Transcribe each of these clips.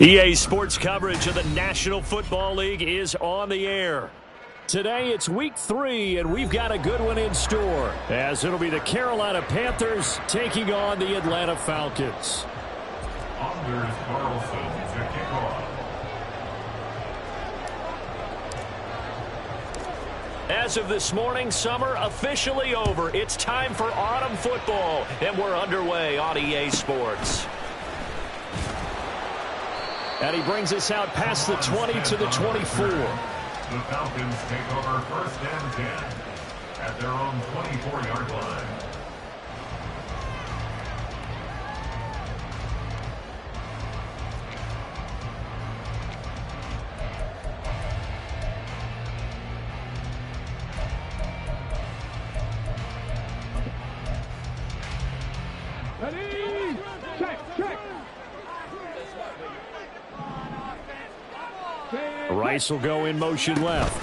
EA Sports coverage of the National Football League is on the air. Today it's week 3, and we've got a good one in store, as it'll be the Carolina Panthers taking on the Atlanta Falcons. Anders Carlson to kick off. As of this morning, summer officially over. It's time for autumn football, and we're underway on EA Sports. And he brings us out past the 20 to the 24. The Falcons take over 1st and 10 at their own 24-yard line. Ready? Check. Rice will go in motion left.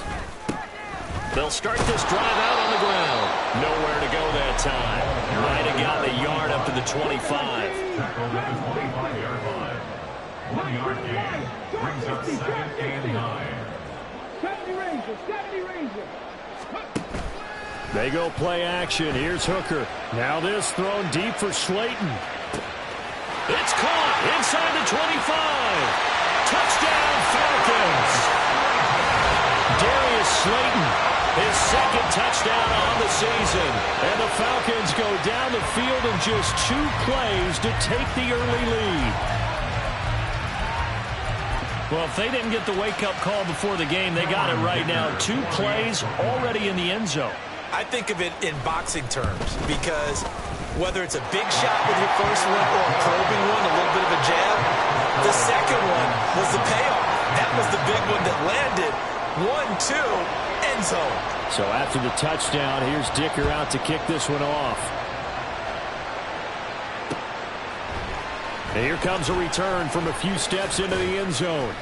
They'll start this drive out on the ground. Nowhere to go that time. Might have gotten a yard up to the 25. Tackled at the 25-yard line. 1-yard gain brings up 2nd and 9. 70 Rangers. They go play action. Here's Hooker. Now this thrown deep for Slayton. It's caught inside the 25. Touchdown, Falcons. Darius Slayton, his 2nd touchdown on the season. And the Falcons go down the field in just 2 plays to take the early lead. Well, if they didn't get the wake-up call before the game, they got it right now. 2 plays already in the end zone. I think of it in boxing terms, because whether it's a big shot with your first one or a probing one, a little bit of a jab, the second one was the payoff. That was the big one that landed. 1-2, end zone. So after the touchdown, here's Dicker out to kick this one off. And here comes a return from a few steps into the end zone.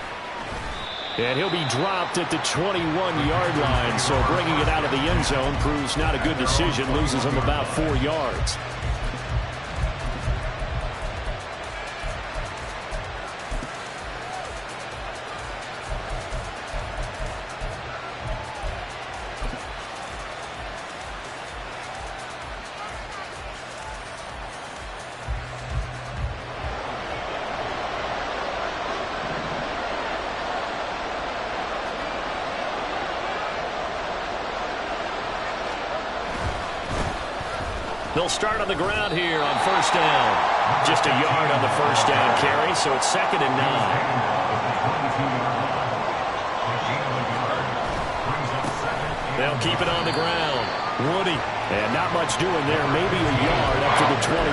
And he'll be dropped at the 21-yard line, so bringing it out of the end zone proves not a good decision, loses him about 4 yards. They'll start on the ground here on 1st down. Just a yard on the 1st down carry, so it's 2nd and 9. They'll keep it on the ground. Woody, and not much doing there, maybe a yard up to the 23.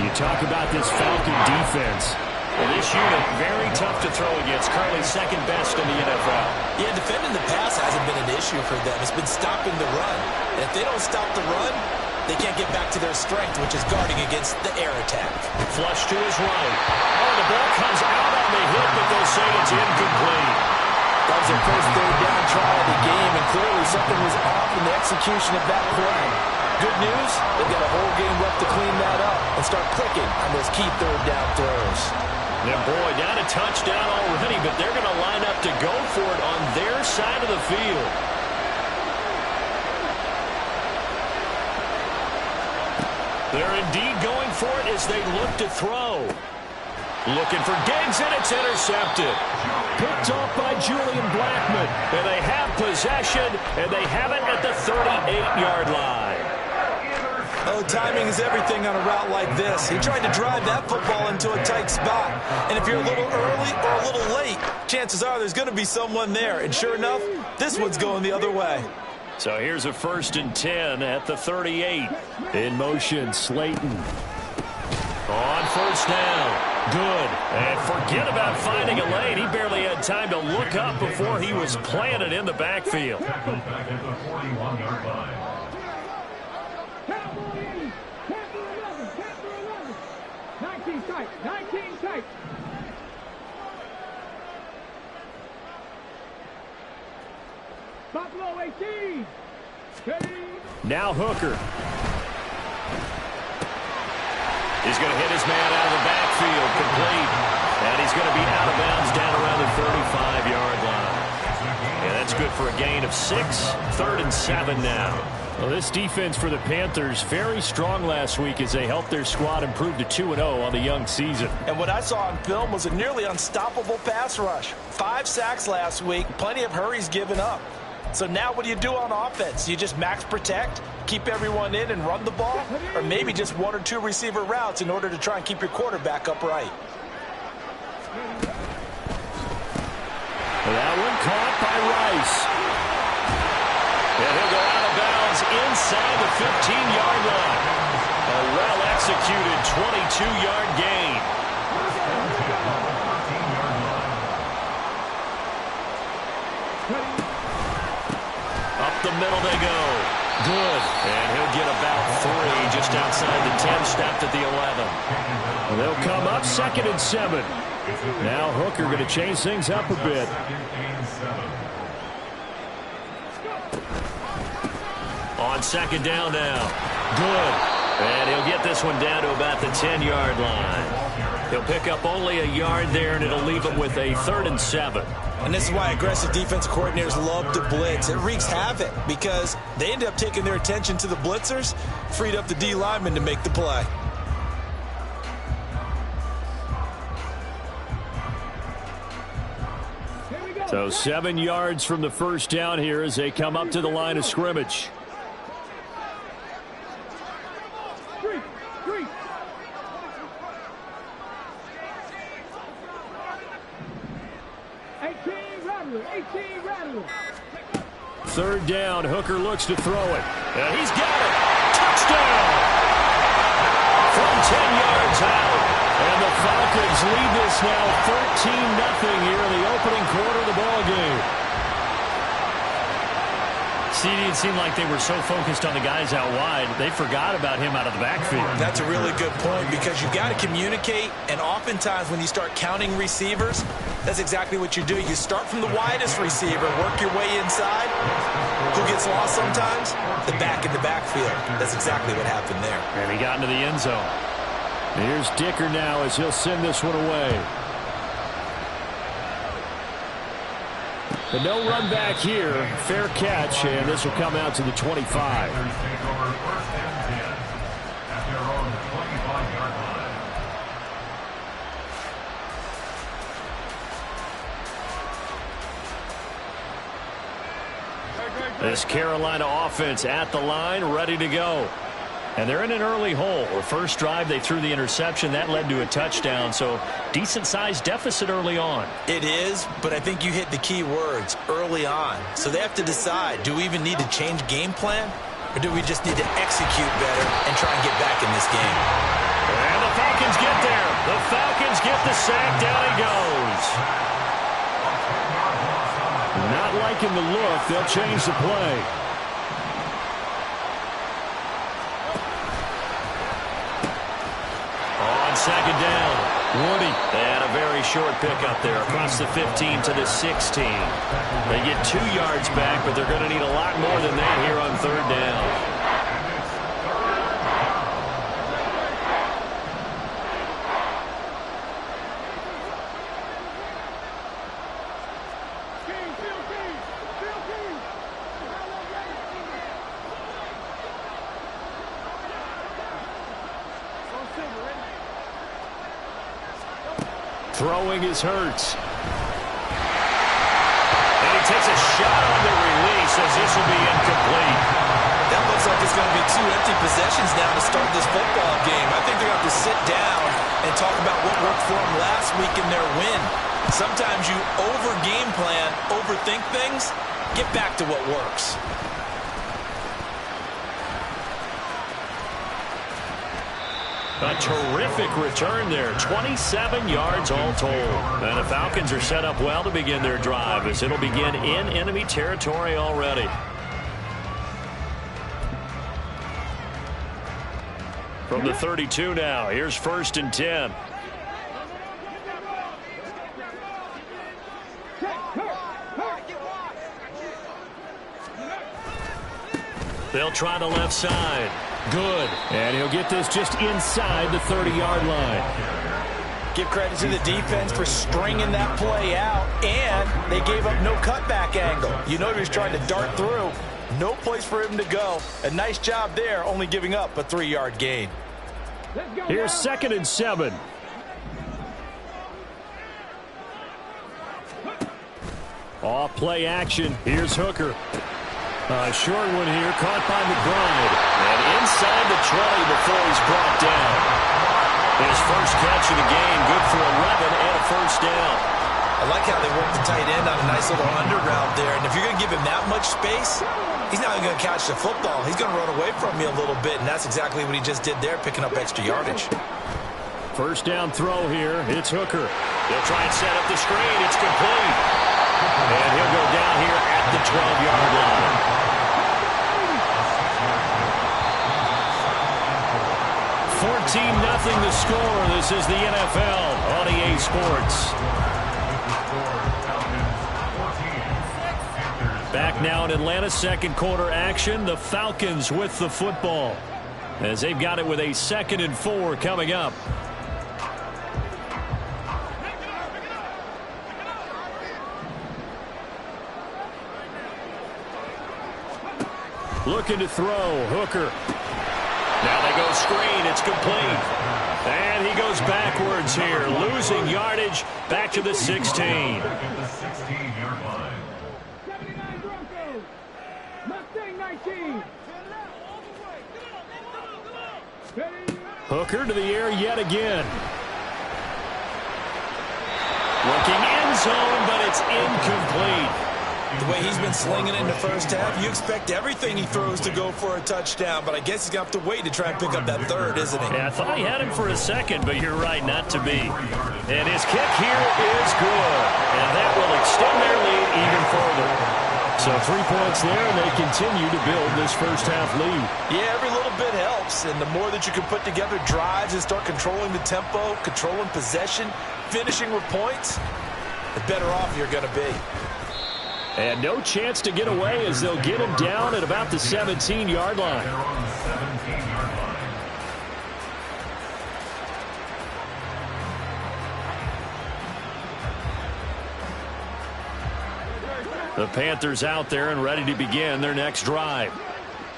You talk about this Falcon defense. Well, this unit, very tough to throw against, currently 2nd best in the NFL. Yeah, defending the pass hasn't been an issue for them. It's been stopping the run. And if they don't stop the run, they can't get back to their strength, which is guarding against the air attack. Flush to his right. Oh, the ball comes out on the hit, but they'll say it's incomplete. That was their first 3rd down try of the game, and clearly something was off in the execution of that play. Good news, they've got a whole game left to clean that up and start clicking on those key 3rd down throws. And boy, not a touchdown already, but they're going to line up to go for it on their side of the field. They're indeed going for it as they look to throw. Looking for Diggs, and it's intercepted. Picked off by Julian Blackmon. And they have possession, and they have it at the 38-yard line. Oh, timing is everything on a route like this. He tried to drive that football into a tight spot. And if you're a little early or a little late, chances are there's going to be someone there. And sure enough, this one's going the other way. So here's a 1st and 10 at the 38. In motion, Slayton. On 1st down. Good. And forget about finding a lane. He barely had time to look up before he was planted in the backfield. Tackled back at the 41-yard line. 19 tight. Buffalo 18. Now Hooker. He's going to hit his man out of the backfield, complete. And he's going to be out of bounds down around the 35-yard line. Yeah, that's good for a gain of 6. 3rd and 7 now. Well, this defense for the Panthers, very strong last week as they helped their squad improve to 2-0 on the young season. And what I saw on film was a nearly unstoppable pass rush. 5 sacks last week, plenty of hurries given up. So now what do you do on offense? You just max protect, keep everyone in and run the ball, or maybe just 1 or 2 receiver routes in order to try and keep your quarterback upright. That one caught by Rice. And he'll go out of bounds inside the 15-yard line. A well-executed 22-yard gain. Up the middle they go. Good. And he'll get about 3 just outside the 10, stopped at the 11. And they'll come up 2nd and 7. Now Hooker going to change things up a bit. On 2nd down now. Good. And he'll get this one down to about the 10-yard line. He'll pick up only a yard there, and it'll leave him with a 3rd and 7. And this is why aggressive defensive coordinators love to blitz. It wreaks havoc because they end up taking their attention to the blitzers, freed up the D lineman to make the play. So 7 yards from the first down here as they come up to the line of scrimmage. Third down, Hooker looks to throw it. And he's got it. Touchdown! From 10 yards out. And the Falcons lead this now 13-0 here in the opening quarter of the ballgame. It seemed like they were so focused on the guys out wide, they forgot about him out of the backfield. That's a really good point because you've got to communicate, and oftentimes when you start counting receivers, that's exactly what you do. You start from the widest receiver, work your way inside. Who gets lost sometimes? The back in the backfield. That's exactly what happened there. And he got into the end zone. And here's Dicker now as he'll send this one away. But no run back here. Fair catch, and this will come out to the 25. This Carolina offense at the line, ready to go. And they're in an early hole. The first drive, they threw the interception. That led to a touchdown, so decent-sized deficit early on. It is, but I think you hit the key words, early on. So they have to decide, do we even need to change game plan, or do we just need to execute better and try and get back in this game? And the Falcons get there. The Falcons get the sack. Down he goes. Not liking the look. They'll change the play. Second down, Woody. And a very short pickup there across the 15 to the 16. They get 2 yards back, but they're going to need a lot more than that here on 3rd down. Throwing is Hurts. And he takes a shot on the release as this will be incomplete. That looks like it's going to be 2 empty possessions now to start this football game. I think they're going to have to sit down and talk about what worked for them last week in their win. Sometimes you over-game plan, overthink things, get back to what works. A terrific return there. 27 yards all told. And the Falcons are set up well to begin their drive as it'll begin in enemy territory already. From the 32 now, here's 1st and 10. They'll try the left side. Good. And he'll get this just inside the 30-yard line. Give credit to the defense for stringing that play out, and they gave up no cutback angle. You know he was trying to dart through. No place for him to go. A nice job there, only giving up a 3-yard gain. Here's 2nd and 7. Off play action. Here's Hooker. A short one here, caught by McBride. And inside the 20 before he's brought down. His first catch of the game, good for 11 and a first down. I like how they work the tight end on a nice little under route there. And if you're going to give him that much space, he's not even going to catch the football. He's going to run away from you a little bit, and that's exactly what he just did there, picking up extra yardage. First down throw here. It's Hooker. He'll try and set up the screen. It's complete. And he'll go down here at the 12-yard line. 14-0 the score. This is the NFL on EA Sports. Back now in Atlanta, second quarter action. The Falcons with the football as they've got it with a 2nd and 4 coming up. Looking to throw. Hooker. Now they go screen. It's complete. And he goes backwards here. Losing yardage back to the 16. 16-yard line. 79 Broncos. Mustang 19. Hooker to the air yet again. Looking end zone, but it's incomplete. The way he's been slinging it in the first half, you expect everything he throws to go for a touchdown, but I guess he's going to have to wait to try and pick up that third, isn't he? Yeah, I thought he had him for a second, but you're right, not to be. And his kick here is good, and that will extend their lead even further. So 3 points there, and they continue to build this first half lead. Yeah, every little bit helps, and the more that you can put together drives and start controlling the tempo, controlling possession, finishing with points, the better off you're going to be. And no chance to get away as they'll get him down at about the 17-yard line. They're on the 17-yard line. The Panthers out there and ready to begin their next drive.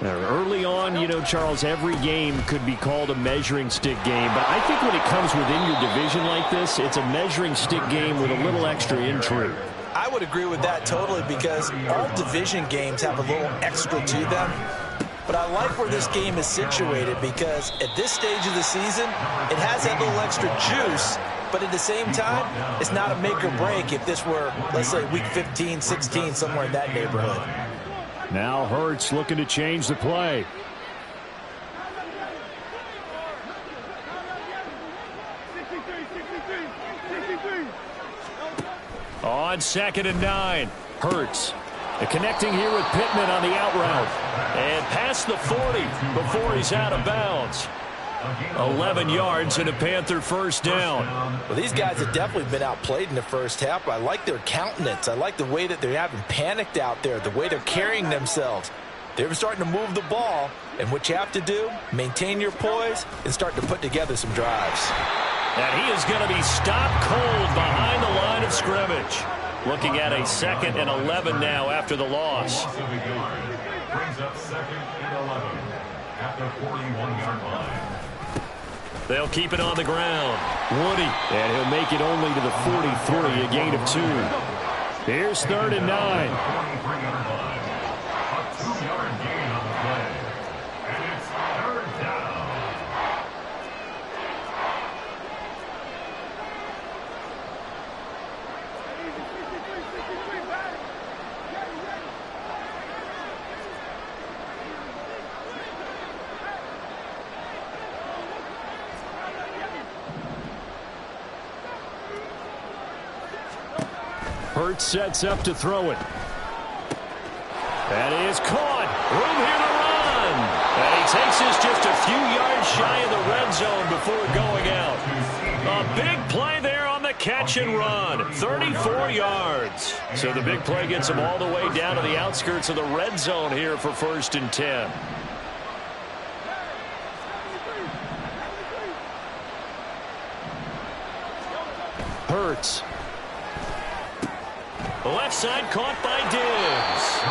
Now, early on, you know, Charles, every game could be called a measuring stick game. But I think when it comes within your division like this, it's a measuring stick game with a little extra intrigue. I would agree with that totally because all division games have a little extra to them. But I like where this game is situated because at this stage of the season, it has that little extra juice. But at the same time, it's not a make or break if this were, let's say, week 15, 16, somewhere in that neighborhood. Now Hurts looking to change the play. On 2nd and 9, Hurts. Connecting here with Pittman on the out route. And past the 40 before he's out of bounds. 11 yards and a Panther first down. Well, these guys have definitely been outplayed in the first half. I like their countenance. I like the way that they haven't panicked out there, the way they're carrying themselves. They're starting to move the ball, and what you have to do, maintain your poise and start to put together some drives. And he is going to be stopped cold behind the line of scrimmage. Looking at a 2nd and 11 now after the loss. Loss of a yard. Brings up 2nd and 11 at the 41-yard line. They'll keep it on the ground. Woody, and he'll make it only to the 43, a gain of 2. Here's 3rd and 9. 43-yard line. A 2-yard gain on the play. And it's 3rd down. Hurts sets up to throw it. That is caught. Room here to run. And he takes this just a few yards shy of the red zone before going out. A big play there on the catch and run. 34 yards. So the big play gets him all the way down to the outskirts of the red zone here for 1st and 10. Hurts. Left side caught by Diggs.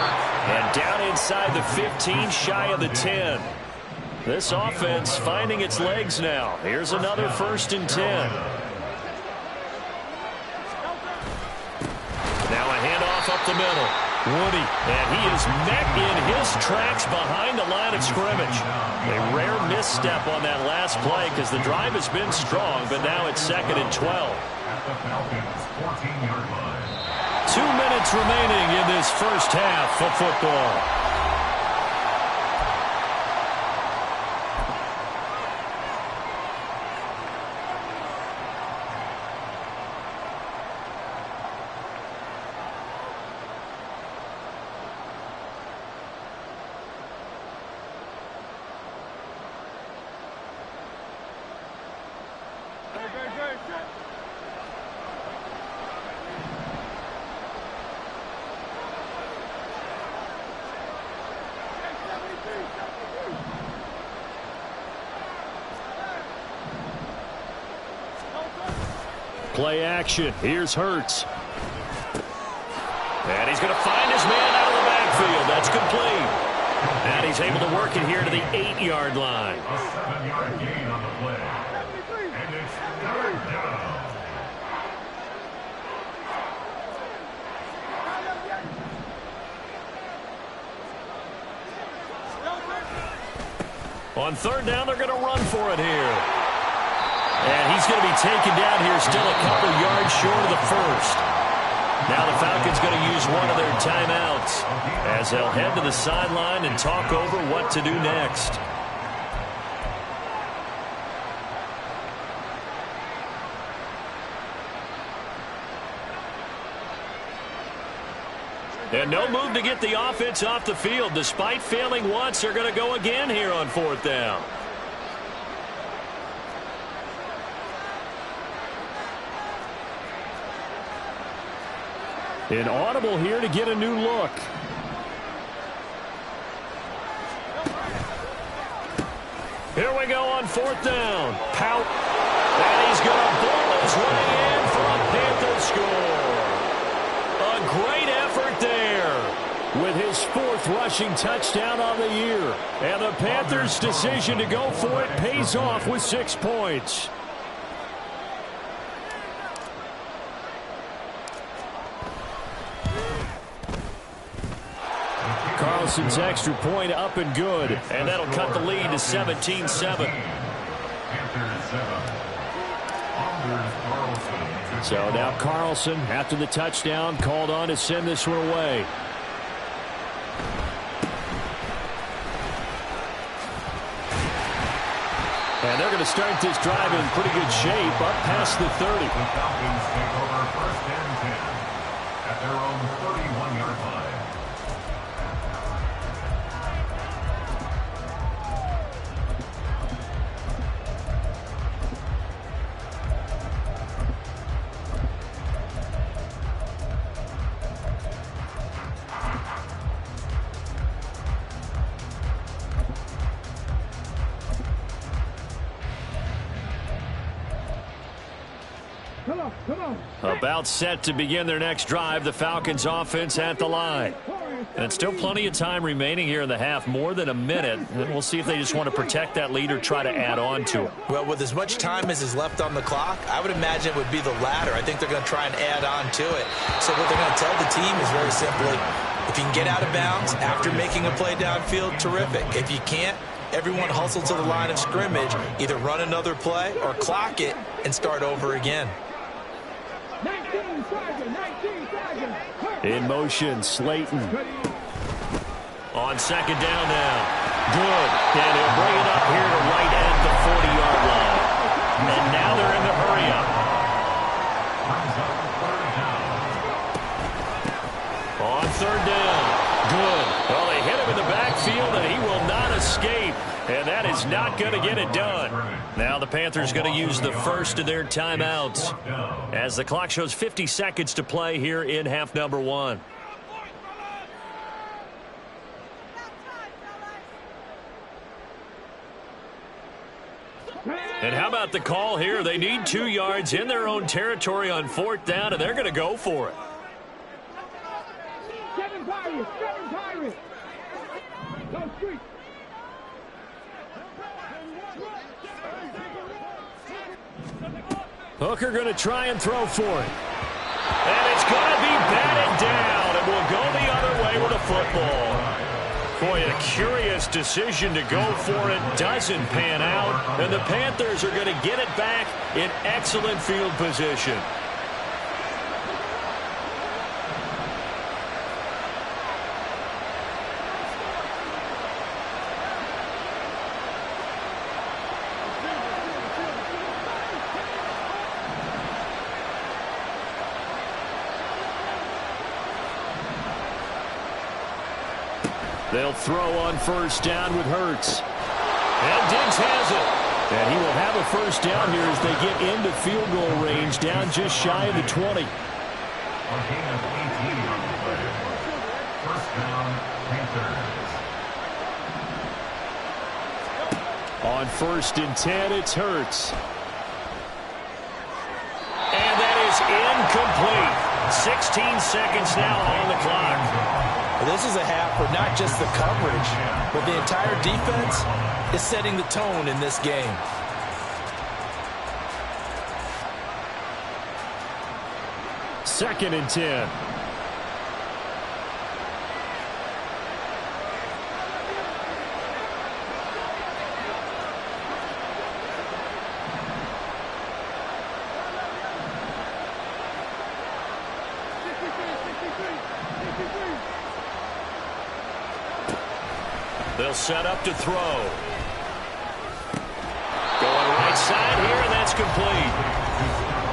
And down inside the 15, shy of the 10. This offense finding its legs now. Here's another 1st and 10. Now a handoff up the middle. Woody, and he is met in his tracks behind the line of scrimmage. A rare misstep on that last play because the drive has been strong, but now it's 2nd and 12. At the Falcons' 14-yard line. 2 minutes remaining in this first half of football. Play action. Here's Hurts. And he's going to find his man out of the backfield. That's complete. And he's able to work it here to the 8-yard line. A 7-yard gain on the play. And it's 3rd down. On 3rd down, they're going to run for it here. And he's going to be taken down here, still a couple yards short of the 1st. Now the Falcons going to use one of their timeouts as they'll head to the sideline and talk over what to do next. And no move to get the offense off the field. Despite failing once, they're going to go again here on 4th down. An audible here to get a new look. Here we go on 4th down. Pout. And he's going to ball his way in for a Panther score. A great effort there with his 4th rushing touchdown on the year. And the Panthers' decision to go for it pays off with 6 points. Carlson's extra point up and good. And that'll cut the lead to 17-7. So now Carlson, after the touchdown, called on to send this one away. And they're going to start this drive in pretty good shape, up past the 30. The Falcons take over 1st and 10 at their own 31-yard line. About set to begin their next drive, the Falcons offense at the line. And still plenty of time remaining here in the half, more than a minute. And we'll see if they just want to protect that lead or try to add on to it. Well, with as much time as is left on the clock, I would imagine it would be the latter. I think they're going to try and add on to it. So what they're going to tell the team is very simply, if you can get out of bounds after making a play downfield, terrific. If you can't, everyone hustle to the line of scrimmage, either run another play or clock it and start over again. In motion, Slayton. On 2nd down now. Good. And he'll bring it up here to right at the 40-yard line. And now they're in the hurry up. On 3rd down. Good. Well, they hit him in the backfield, and he will not escape. And that is not going to get it done. Now the Panthers going to use the first of their timeouts as the clock shows 50 seconds to play here in half number 1. And how about the call here? They need 2 yards in their own territory on 4th down, and they're going to go for it. 7 Pirates, 7 Pirates. Go street. Hooker going to try and throw for it. And it's going to be batted down, and will go the other way with a football. Boy, a curious decision to go for it. Doesn't pan out, and the Panthers are going to get it back in excellent field position. They'll throw on 1st down with Hurts. And Diggs has it. And he will have a 1st down here as they get into field goal range, down just shy of the 20. A gain of 18 on the play. 1st down, Panthers. On 1st and 10, it's Hurts. And that is incomplete. 16 seconds now on the clock. This is a half for not just the coverage, but the entire defense is setting the tone in this game. Second and 10. They'll set up to throw. Going right side here, and that's complete.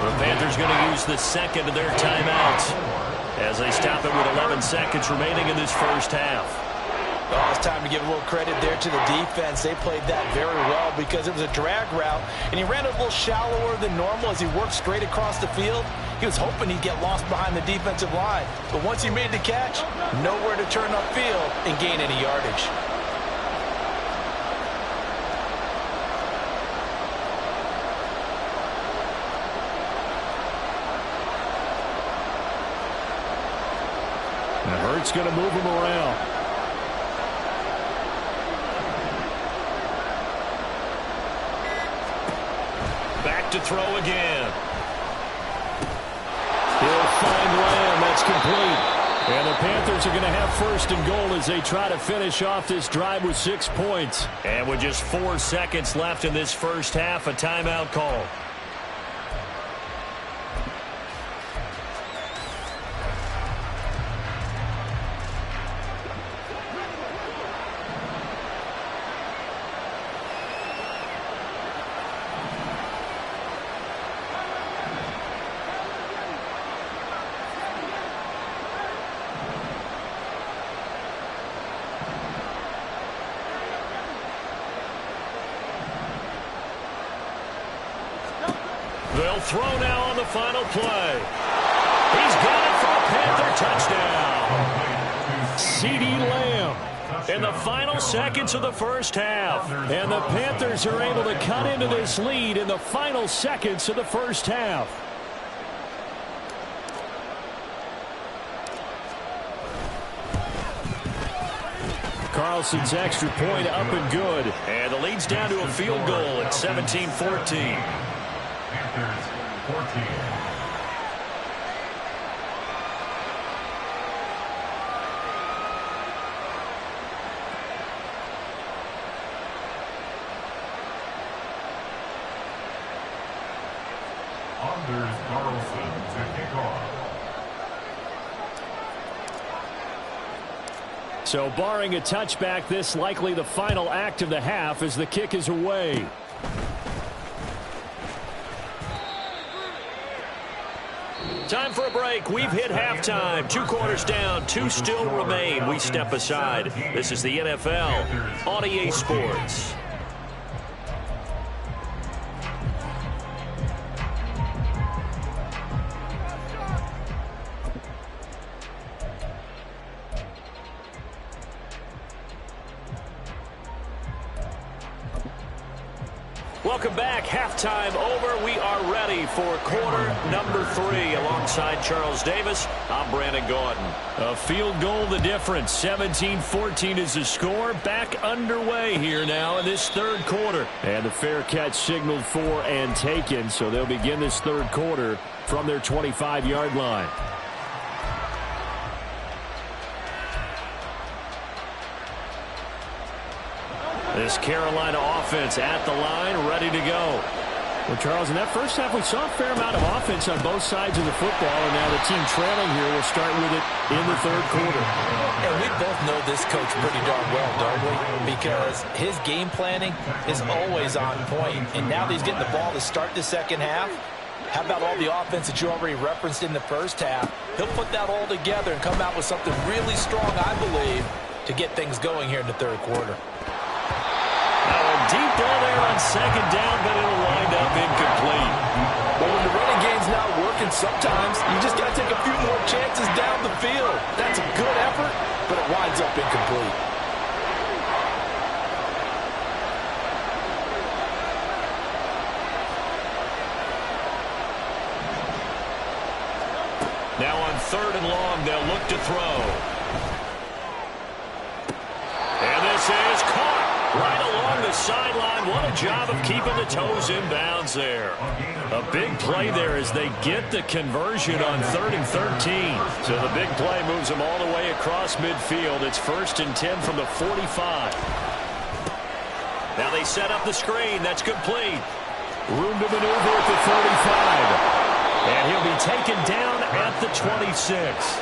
The Panthers going to use the second of their timeouts as they stop it with 11 seconds remaining in this 1st half. Oh, it's time to give a little credit there to the defense. They played that very well because it was a drag route, and he ran a little shallower than normal as he worked straight across the field. He was hoping he'd get lost behind the defensive line, but once he made the catch, nowhere to turn upfield and gain any yardage. And Hurts going to move him around. Back to throw again. He'll find Lamb. That's complete. And the Panthers are going to have 1st and goal as they try to finish off this drive with 6 points. And with just 4 seconds left in this 1st half, a timeout call. They'll throw now on the final play. He's got it for a Panther touchdown. CeeDee Lamb in the final seconds of the 1st half. And the Panthers are able to cut into this lead in the final seconds of the 1st half. Carlson's extra point up and good. And the lead's down to a field goal at 17-14. Panthers 14. Anders Carlson to kick off. So barring a touchback, this likely the final act of the half as the kick is away. Time for a break. We've hit halftime. 2 quarters down, 2 still remain. We step aside. This is the NFL on EA Sports. Welcome back. Halftime over. We are ready for quarter number 3. Alongside Charles Davis, I'm Brandon Gaudin. A field goal the difference. 17-14 is the score. Back underway here now in this third quarter. And the fair catch signaled for and taken. So they'll begin this third quarter from their 25-yard line. This Carolina offense at the line, ready to go. Well, Charles, in that first half, we saw a fair amount of offense on both sides of the football, and now the team trailing here will start with it in the third quarter. And we both know this coach pretty darn well, don't we? Because his game planning is always on point, and now that he's getting the ball to start the second half, how about all the offense that you already referenced in the first half? He'll put that all together and come out with something really strong, I believe, to get things going here in the third quarter. Now a deep ball there on second down, but it'll wind up incomplete. But when the running game's not working, sometimes you just got to take a few more chances down the field. That's a good effort, but it winds up incomplete. Now on third and long, they'll look to throw. And this is caught right along the sideline. What a job of keeping the toes in bounds there. A big play there as they get the conversion on 3rd and 13. So the big play moves them all the way across midfield. It's 1st and 10 from the 45. Now they set up the screen. That's complete. Room to maneuver at the 35. And he'll be taken down at the 26.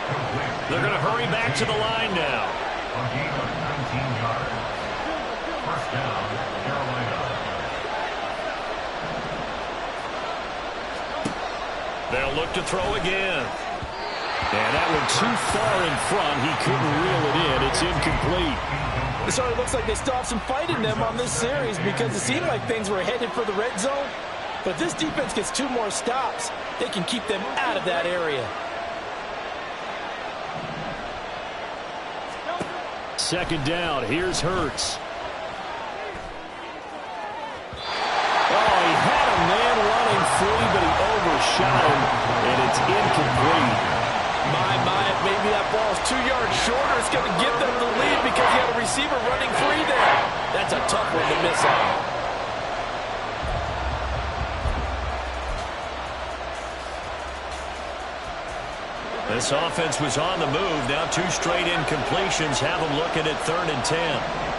They're going to hurry back to the line now. A gain of 19 yards. First down, Carolina. They'll look to throw again. And that one too far in front. He couldn't reel it in. It's incomplete. So it looks like they still have some fight in them on this series because it seemed like things were headed for the red zone. But if this defense gets 2 more stops, they can keep them out of that area. Second down. Here's Hurts. Oh, he had a man running free, but he overshot him, and it's incomplete. Maybe that ball's 2 yards shorter. It's going to give them the lead because he had a receiver running free there. That's a tough one to miss on. This offense was on the move. Now 2 straight incompletions have them looking at 3rd and 10.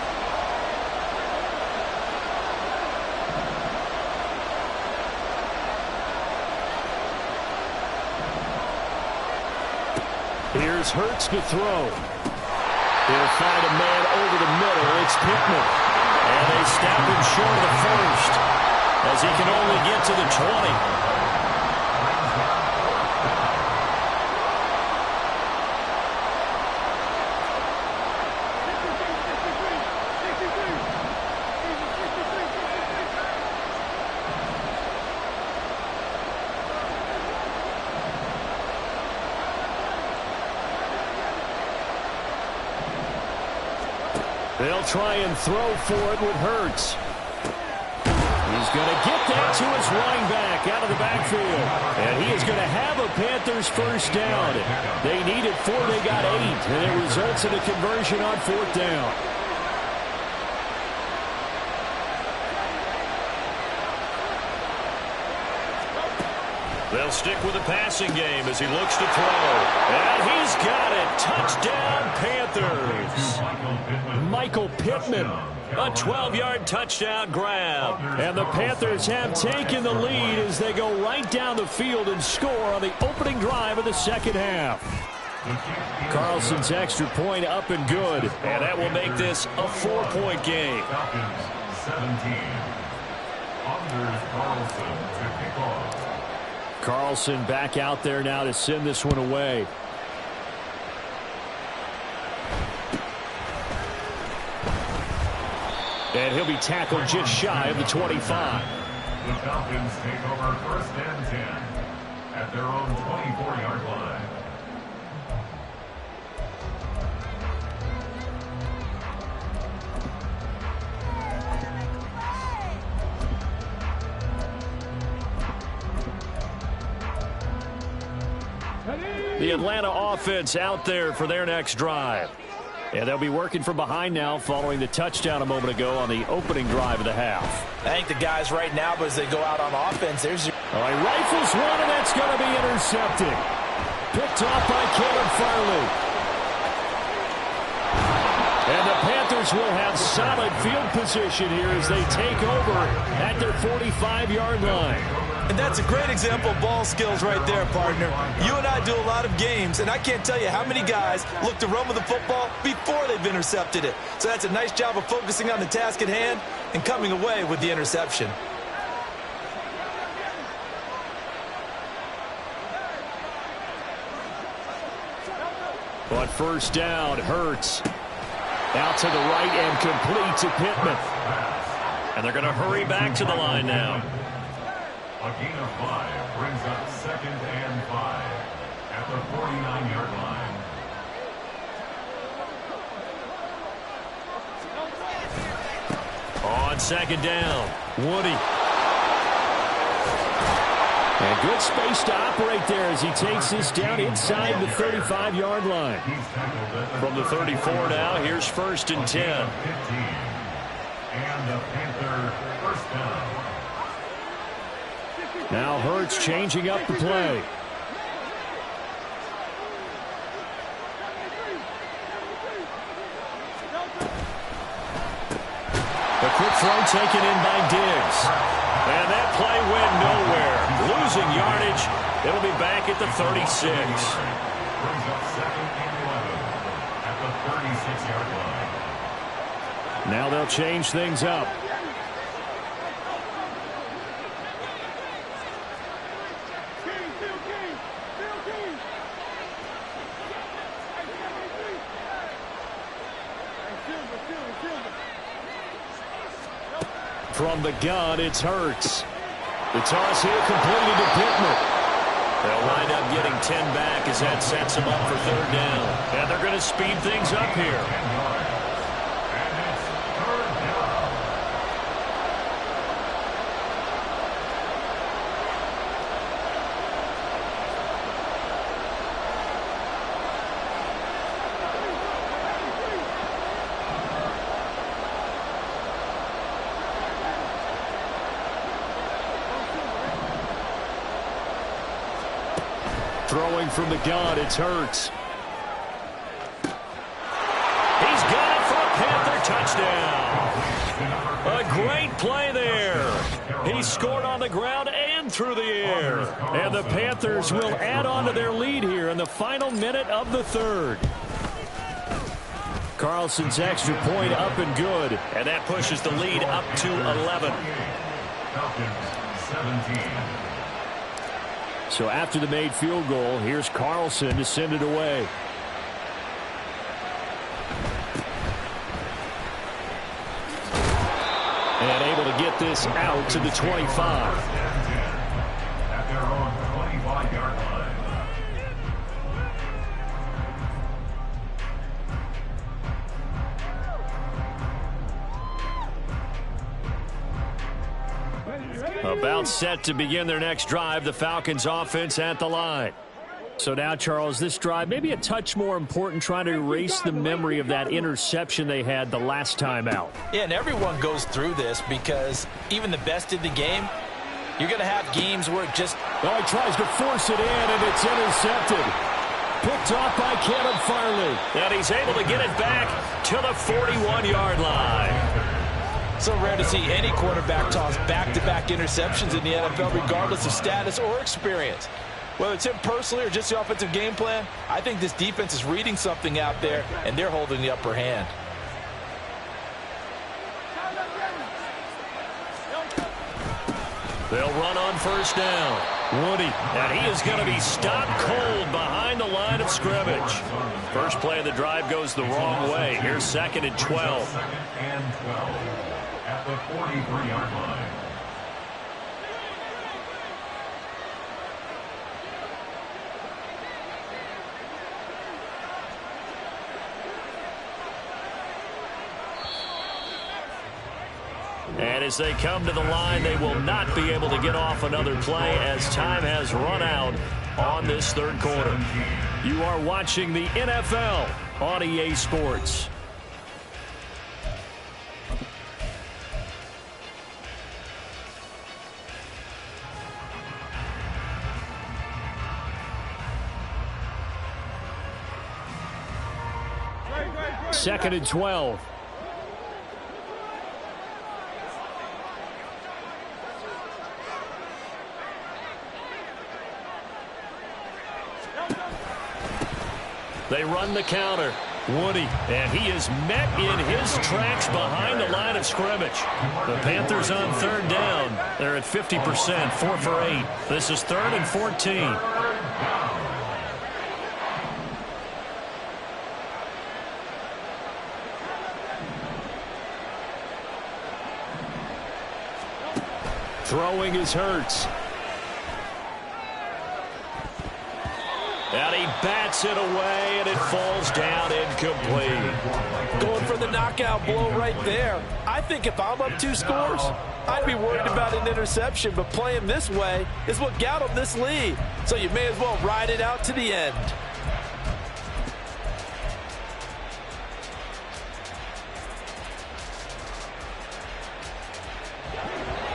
Here's Hurts to throw. He'll find a man over the middle. It's Pittman. And they stop him short of the first as he can only get to the 20. They'll try and throw for it with Hurts. He's going to get that to his running back out of the backfield. And he is going to have a Panthers first down. They needed 4, they got 8. And it results in a conversion on 4th down. They'll stick with the passing game as he looks to throw. And he's got it. Touchdown, Panthers. Michael Pittman, a 12-yard touchdown grab. And the Panthers have taken the lead as they go right down the field and score on the opening drive of the second half. Carlson's extra point up and good. And that will make this a 4-point game. Falcons 17. Anders Carlson to kick off. Carlson back out there now to send this one away. And he'll be tackled just shy of the 25. The Falcons take over 1st and 10 at their own 24-yard line. The Atlanta offense out there for their next drive. And they'll be working from behind now following the touchdown a moment ago on the opening drive of the half. I think the guys right now, but as they go out on offense, there's your... All right, rifles one, and that's going to be intercepted. Picked off by Caleb Farley. And the Panthers will have solid field position here as they take over at their 45-yard line. And that's a great example of ball skills right there, partner. You and I do a lot of games, and I can't tell you how many guys look to run with the football before they've intercepted it. So that's a nice job of focusing on the task at hand and coming away with the interception. But first down, Hurts. Out to the right and complete to Pittman. And they're going to hurry back to the line now. A gain of 5 brings up 2nd and 5 at the 49-yard line. On second down, Woody. And good space to operate there as he takes this down inside the 35-yard line. From the 34 now, here's 1st and 10. And the Panther first down. Now Hurts changing up the play. The quick throw taken in by Diggs. And that play went nowhere. Losing yardage. It'll be back at the 36. Brings up 2nd and 11 at the 36-yard line. Now they'll change things up. From the gun, it's Hurts. The toss here completed to Pittman. They'll wind up getting 10 back as that sets them up for 3rd down. And they're going to speed things up here. And it's 3rd down. Throwing from the gun, it's Hurts. He's got it for a Panther touchdown. A great play there. He scored on the ground and through the air. And the Panthers will add on to their lead here in the final minute of the 3rd. Carlson's extra point up and good. And that pushes the lead up to 11. Falcons 17. So after the made field goal, here's Carlson to send it away. And able to get this out to the 25. At their own 25-yard line. About set to begin their next drive, the Falcons offense at the line. So now, Charles, this drive maybe a touch more important, trying to erase the memory of that interception they had the last time out. Yeah, and everyone goes through this because even the best in the game, you're going to have games where it just... Well, he tries to force it in, and it's intercepted. Picked off by Caleb Farley. And he's able to get it back to the 41-yard line. So rare to see any quarterback toss back-to-back interceptions in the NFL, regardless of status or experience. Whether it's him personally or just the offensive game plan, I think this defense is reading something out there, and they're holding the upper hand. They'll run on first down. Woody, and he is going to be stopped cold behind the line of scrimmage. First play of the drive goes the wrong way. Here's 2nd and 12. 2nd and 12 at the 43-yard line. And as they come to the line, they will not be able to get off another play as time has run out on this third quarter. You are watching the NFL on EA Sports. Second and 12. They run the counter. Woody, and he is met in his tracks behind the line of scrimmage. The Panthers on third down. They're at 50%, 4 for 8. This is 3rd and 14. Throwing is Hurts. And he bats it away, and it falls down incomplete. Going for the knockout blow right there. I think if I'm up 2 scores, I'd be worried about an interception, but playing this way is what got him this lead. So you may as well ride it out to the end.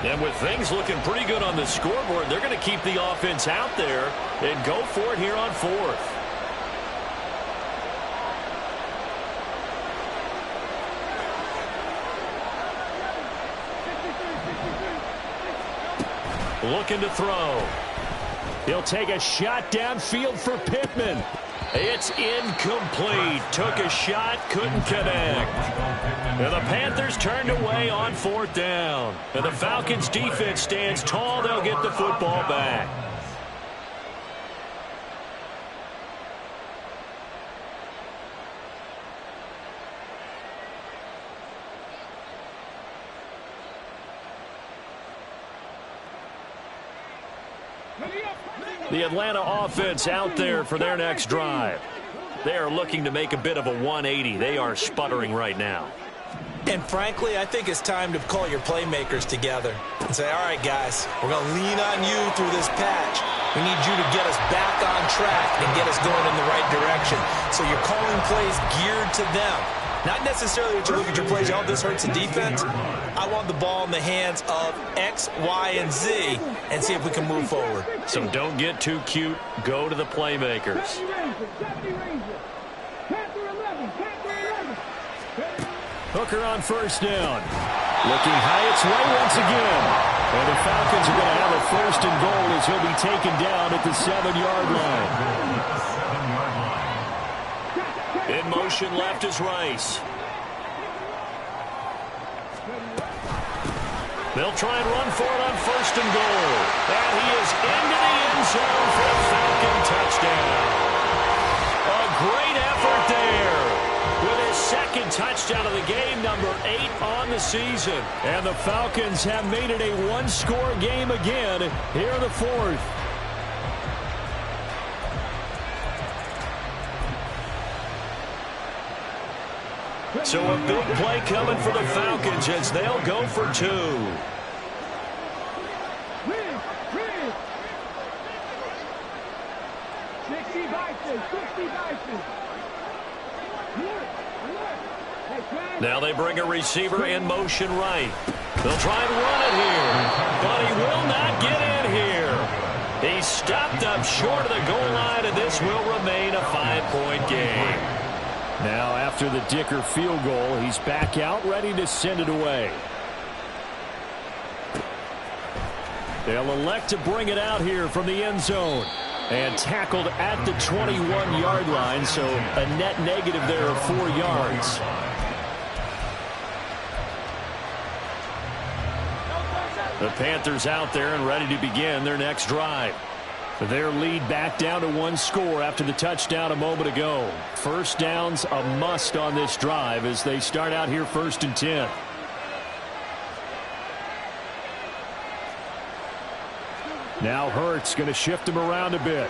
And with things looking pretty good on the scoreboard, they're going to keep the offense out there and go for it here on 4th. Looking to throw. He'll take a shot downfield for Pittman. It's incomplete. Took a shot, couldn't connect. And the Panthers turned away on 4th down. And the Falcons' defense stands tall. They'll get the football back. The Atlanta offense out there for their next drive. They are looking to make a bit of a 180. They are sputtering right now. And frankly, I think it's time to call your playmakers together and say, all right, guys, we're going to lean on you through this patch. We need you to get us back on track and get us going in the right direction. So you're calling plays geared to them. Not necessarily that you look at your plays, oh, this hurts the defense. I want the ball in the hands of X, Y, and Z and see if we can move forward. So don't get too cute. Go to the playmakers. Hooker on first down. Looking high its way once again. And the Falcons are going to have a 1st and goal as he'll be taken down at the 7-yard line. In motion left is Rice. They'll try and run for it on 1st and goal. And he is into the end zone for a Falcon touchdown. A great effort there with his 2nd touchdown of the game, number 8 on the season. And the Falcons have made it a 1-score game again here in the 4th. So a big play coming for the Falcons as they'll go for 2. Now they bring a receiver in motion right. They'll try and run it here, but he will not get in here. He's stopped up short of the goal line, and this will remain a 5-point game. Now, after the Dicker field goal, he's back out, ready to send it away. They'll elect to bring it out here from the end zone. And tackled at the 21-yard line, so a net negative there of 4 yards. The Panthers out there and ready to begin their next drive. Their lead back down to 1 score after the touchdown a moment ago. 1st down's a must on this drive as they start out here 1st and 10. Now Hurts going to shift him around a bit.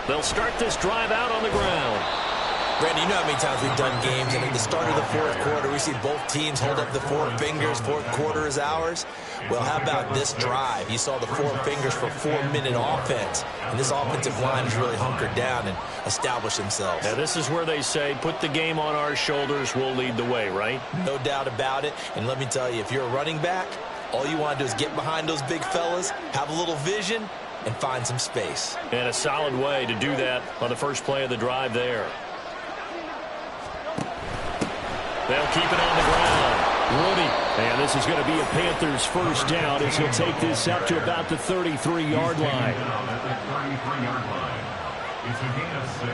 They'll start this drive out on the ground. Brandon, you know how many times we've done games, and at the start of the fourth quarter, we see both teams hold up the four fingers. Fourth quarter is ours. Well, how about this drive? You saw the four fingers for 4-minute offense, and this offensive line has really hunkered down and established themselves. Now, this is where they say, put the game on our shoulders, we'll lead the way, right? No doubt about it. And let me tell you, if you're a running back, all you want to do is get behind those big fellas, have a little vision, and find some space. And a solid way to do that on the first play of the drive there. They'll keep it on the ground. Woody. And this is going to be a Panthers first down as he'll take this up to about the 33-yard line. At the 33-yard line. It's a gain of 6.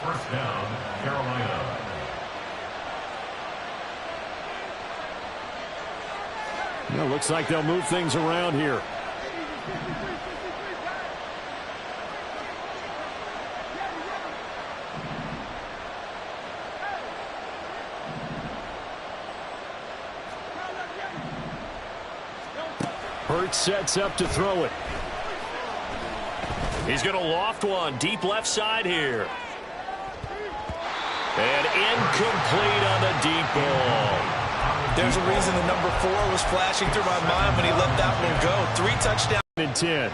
First down, Carolina. Well, looks like they'll move things around here. Hurts sets up to throw it. He's going to loft one deep left side here. And incomplete on the deep ball. There's a reason the number 4 was flashing through my mind when he let that one go. 3 touchdowns. And 10.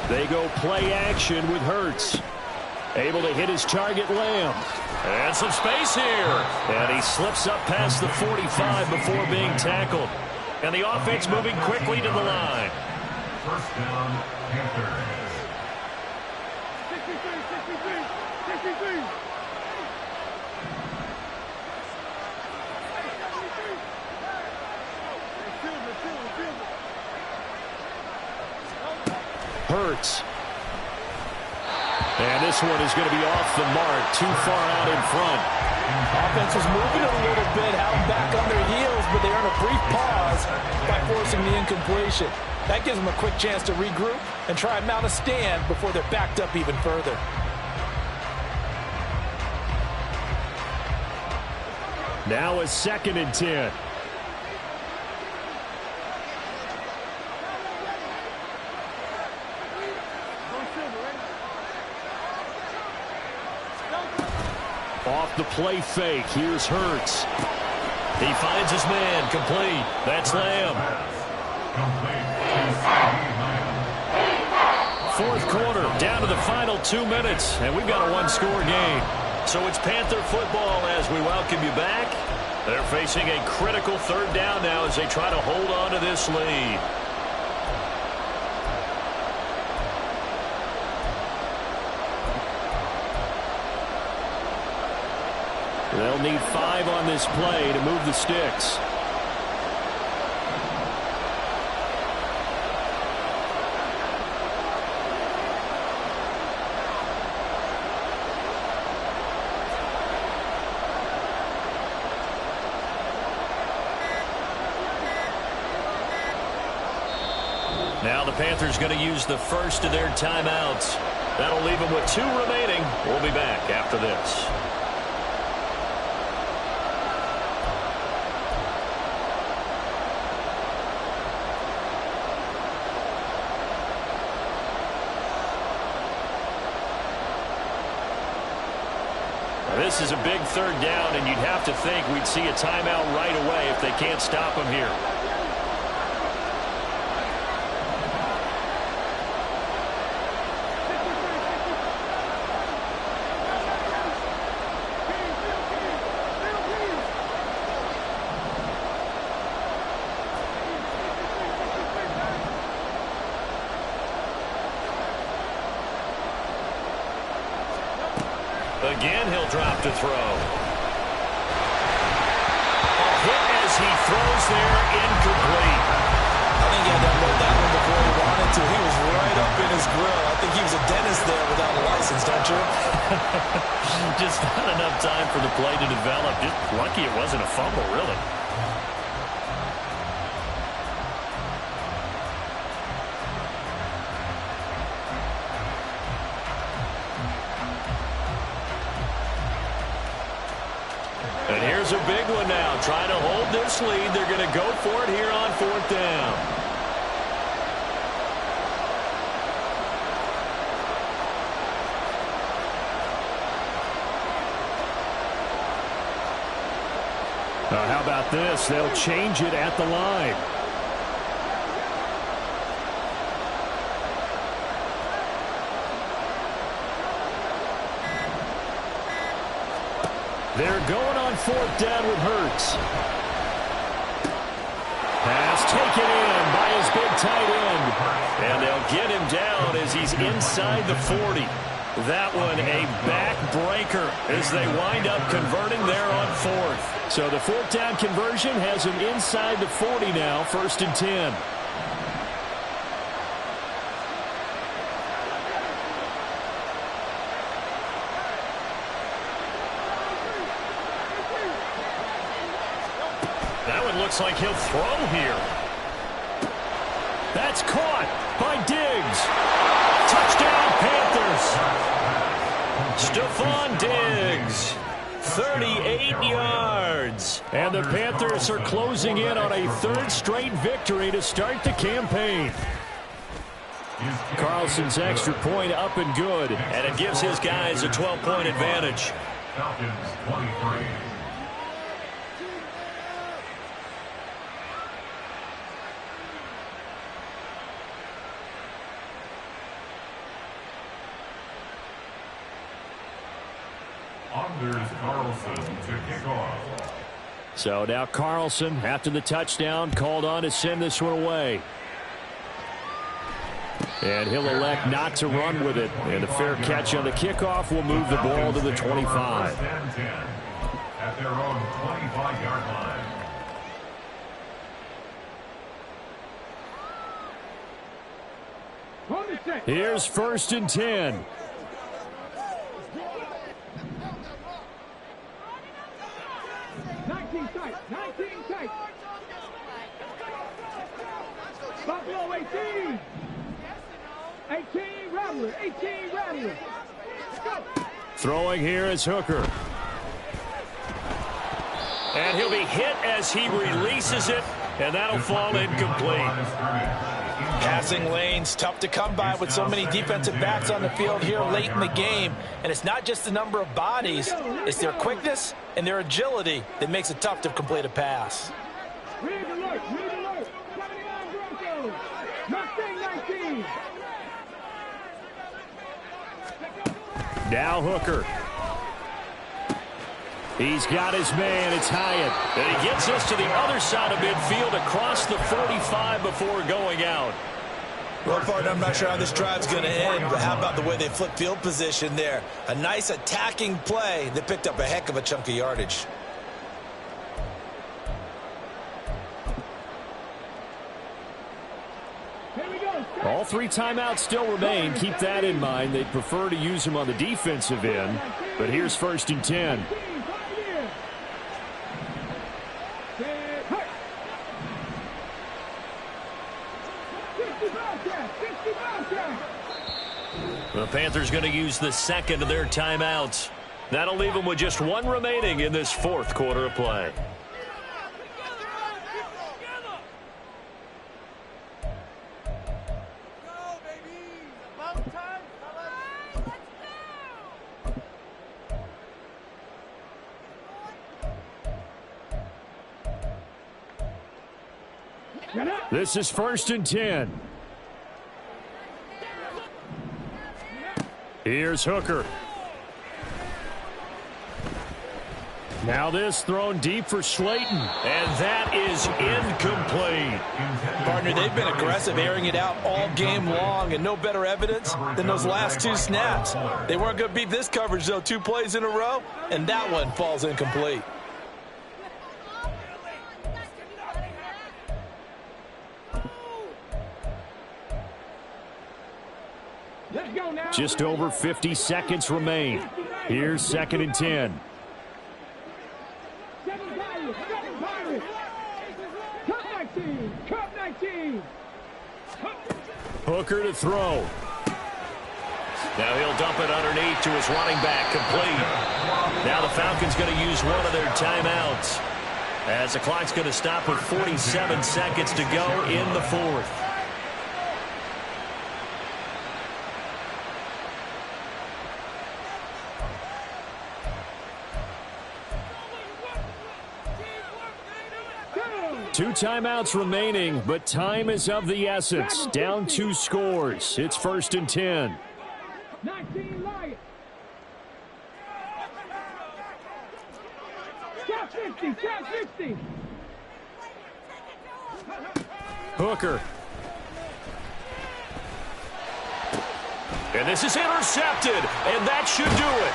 They go play action with Hurts. Able to hit his target, Lamb. And some space here. And he slips up past the 45 before being tackled. And the offense moving quickly to the line. First down, Panthers. 63. Hurts. And this one is going to be off the mark, too far out in front. Offense was moving a little bit, had them back on their heels, but they earn a brief pause by forcing the incompletion. That gives them a quick chance to regroup and try and mount a stand before they're backed up even further. Now a 2nd and 10. Off the play fake. Here's Hurts. He finds his man. Complete. That's Lamb. Fourth quarter. Down to the final 2 minutes. And we've got a one-score game. So it's Panther football as we welcome you back. They're facing a critical third down now as they try to hold on to this lead. They'll need 5 on this play to move the sticks. Now the Panthers going to use the first of their timeouts. That'll leave them with 2 remaining. We'll be back after this. This is a big third down, and you'd have to think we'd see a timeout right away if they can't stop him here. Again, he'll drop to throw. A hit as he throws there, incomplete. I think he had to unload that one before he wanted to. He was right up in his grill. I think he was a dentist there without a license, don't you? Just not enough time for the play to develop. Just lucky it wasn't a fumble, really. here's a big one now. Trying to hold this lead. They're going to go for it here on 4th down. How about this? They'll change it at the line. They're going on 4th down with Hurts. Pass taken in by his big tight end. And they'll get him down as he's inside the 40. That one a backbreaker as they wind up converting there on 4th. So the 4th down conversion has him inside the 40 now, 1st and 10. That one looks like he'll throw here. That's caught by Diggs. Touchdown, Panthers. Stephon Diggs, 38 yards. And the Panthers are closing in on a 3rd straight victory to start the campaign. Carlson's extra point up and good, and it gives his guys a 12-point advantage. Falcons 23. Anders Carlson to kick off. So now Carlson, after the touchdown, called on to send this one away. And he'll elect not to run with it. And a fair catch on the kickoff will move the ball to the 25. At their own 25-yard line. Here's 1st and 10. Buffalo 18. 18 Rattler. 18 Rattler. Go. Throwing here is Hooker. And he'll be hit as he releases it, and that'll fall incomplete. Passing lanes, tough to come by with so many defensive backs on the field here late in the game. And it's not just the number of bodies, it's their quickness and their agility that makes it tough to complete a pass. Red alert, red alert. 79 Broncos. Mustang 19. Now Hooker. He's got his man. It's Hyatt. And he gets us to the other side of midfield across the 45 before going out. Well, partner, I'm not sure how this drive's going to end, but how about the way they flip field position there? A nice attacking play that picked up a heck of a chunk of yardage. All 3 timeouts still remain. Keep that in mind. They'd prefer to use them on the defensive end. But here's 1st and 10. The Panthers going to use the 2nd of their timeouts. That'll leave them with just 1 remaining in this 4th quarter of play. This is 1st and 10. Here's Hooker. Now this thrown deep for Slayton. And that is incomplete. Partner, they've been aggressive, airing it out all game long, and no better evidence than those last 2 snaps. They weren't going to beat this coverage, though, 2 plays in a row, and that one falls incomplete. Just over 50 seconds remain. Here's 2nd and 10. Hooker to throw. Now he'll dump it underneath to his running back, complete. Now the Falcons going to use one of their timeouts, as the clock's going to stop with 47 seconds to go in the fourth. Two timeouts remaining, but time is of the essence. Down 2 scores. It's 1st and 10. 19 Lions. Top 50, top 50. Hooker. And this is intercepted, and that should do it.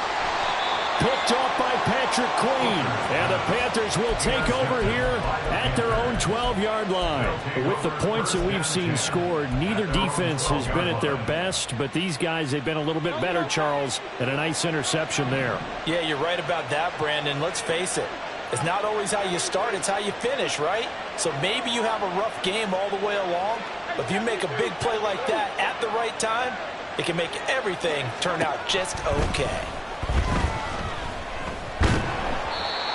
Picked off by Patrick Queen. And the Panthers will take over here at their own 12-yard line. With the points that we've seen scored, neither defense has been at their best, but these guys, they've been a little bit better, Charles, and a nice interception there. Yeah, you're right about that, Brandon. Let's face it. It's not always how you start, it's how you finish, right? So maybe you have a rough game all the way along, but if you make a big play like that at the right time, it can make everything turn out just okay.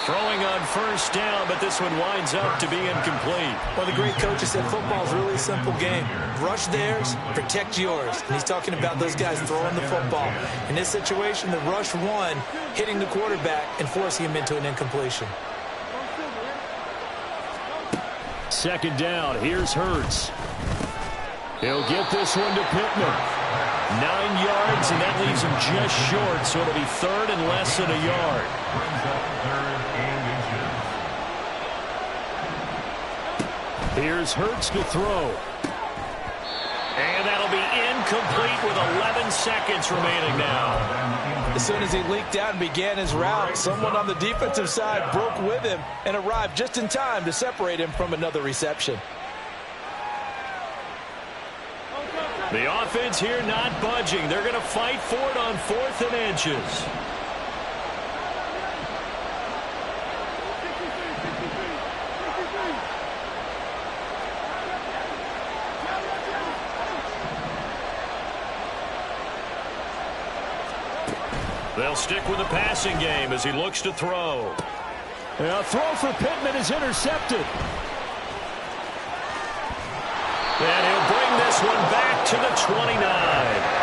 Throwing on 1st down, but this one winds up to be incomplete. Well, the great coach has said football is really a simple game. Rush theirs, protect yours. And he's talking about those guys throwing the football. In this situation, the rush one, hitting the quarterback and forcing him into an incompletion. 2nd down. Here's Hurts. He'll get this one to Pittman. 9 yards, and that leaves him just short, so it'll be 3rd and less than a yard. Here's Hurts to throw. And that'll be incomplete with 11 seconds remaining now. As soon as he leaked out and began his route, someone on the defensive side broke with him and arrived just in time to separate him from another reception. The offense here not budging. They're going to fight for it on 4th and inches. They'll stick with the passing game as he looks to throw. A throw for Pittman is intercepted. And he'll bring this one back to the 29.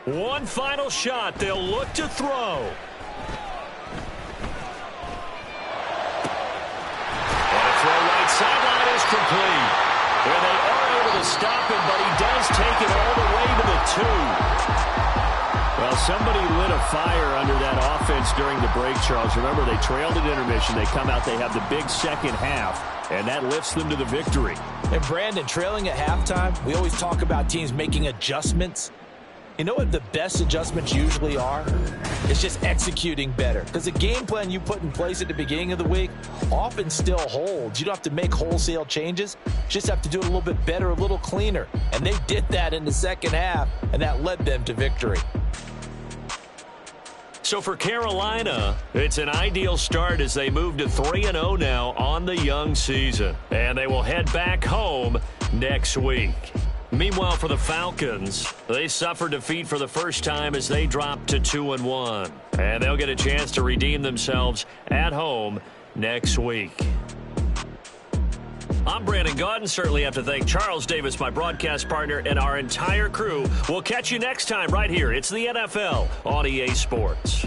One final shot. They'll look to throw. And a throw right sideline is complete. And they are able to stop him, but he does take it all the way to the 2. Well, somebody lit a fire under that offense during the break, Charles. Remember, they trailed at intermission. They come out, they have the big second half, and that lifts them to the victory. And Brandon, trailing at halftime, we always talk about teams making adjustments. You know what the best adjustments usually are? It's just executing better. Because the game plan you put in place at the beginning of the week often still holds. You don't have to make wholesale changes. You just have to do it a little bit better, a little cleaner. And they did that in the second half, and that led them to victory. So for Carolina, it's an ideal start as they move to 3-0 now on the young season. And they will head back home next week. Meanwhile, for the Falcons, they suffered defeat for the first time as they dropped to 2-1. And they'll get a chance to redeem themselves at home next week. I'm Brandon Gaudin. Certainly have to thank Charles Davis, my broadcast partner, and our entire crew. We'll catch you next time right here. It's the NFL on EA Sports.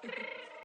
it.